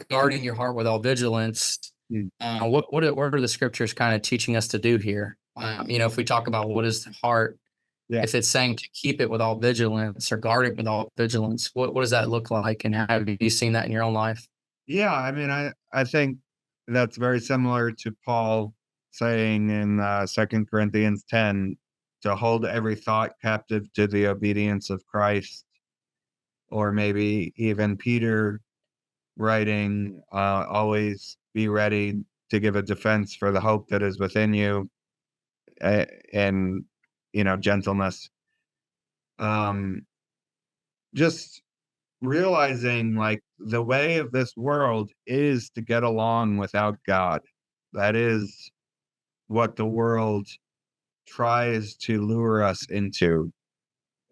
guarding your heart with all vigilance, Mm, what are the scriptures kind of teaching us to do here? If we talk about what is the heart, yeah. if it's saying to keep it with all vigilance or guard it with all vigilance, what does that look like? And have you seen that in your own life? Yeah, I mean, I think that's very similar to Paul saying in, 2 Corinthians 10 to hold every thought captive to the obedience of Christ, or maybe even Peter writing, "Always be ready to give a defense for the hope that is within you, and, gentleness." Um, just realizing, like, the way of this world is to get along without God. That is what the world tries to lure us into.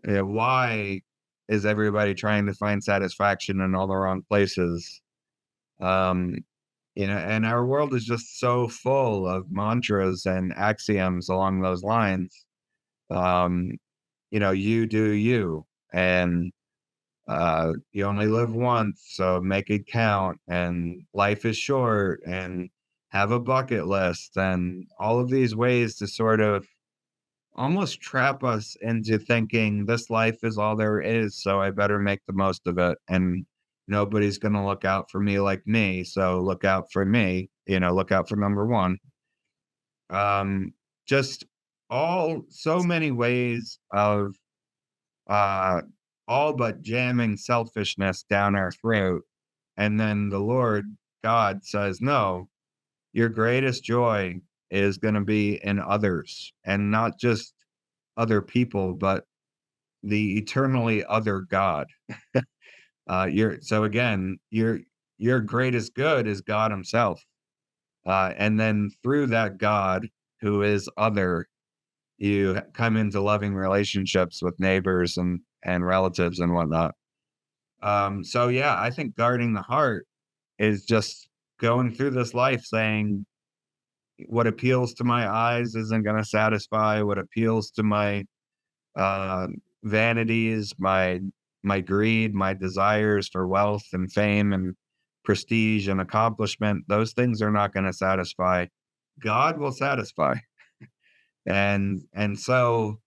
Why is everybody trying to find satisfaction in all the wrong places? Um, and our world is just so full of mantras and axioms along those lines. Um, you do you, and you only live once, so make it count, and life is short, and have a bucket list, and all of these ways to sort of almost trap us into thinking this life is all there is, so I better make the most of it. And nobody's going to look out for me like me. So look out for me, look out for number one. Um, just all so many ways of uh, all but jamming selfishness down our throat. And then the Lord God says, no, your greatest joy is going to be in others, and not just other people, but the eternally other God. So again, your greatest good is God Himself, and then through that God who is other, you come into loving relationships with neighbors and relatives and whatnot. So yeah, I think guarding the heart is just going through this life saying what appeals to my eyes isn't going to satisfy. What appeals to my uh, vanities, my greed, my desires for wealth and fame and prestige and accomplishment, those things are not going to satisfy. God will satisfy. And so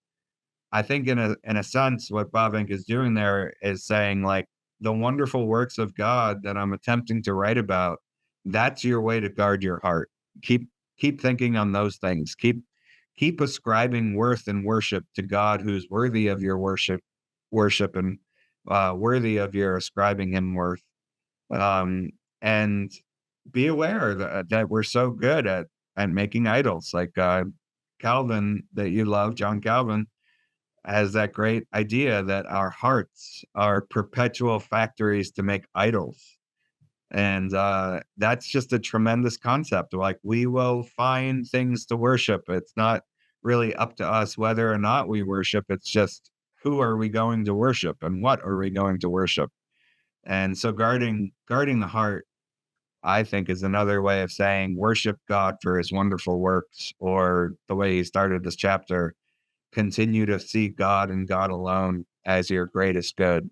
I think in a sense what Bavinck is doing there is saying, like, the wonderful works of God that I'm attempting to write about, that's your way to guard your heart. Keep thinking on those things. Keep ascribing worth and worship to God who's worthy of your worship, and worthy of your ascribing him worth. Um, and be aware that we're so good at making idols. Like Calvin, that you love, John Calvin, has that great idea that our hearts are perpetual factories to make idols. And that's just a tremendous concept. Like, we will find things to worship. It's not really up to us whether or not we worship. It's just, who are we going to worship and what are we going to worship? And so guarding the heart, I think, is another way of saying worship God for his wonderful works, or the way he started this chapter, continue to see God and God alone as your greatest good.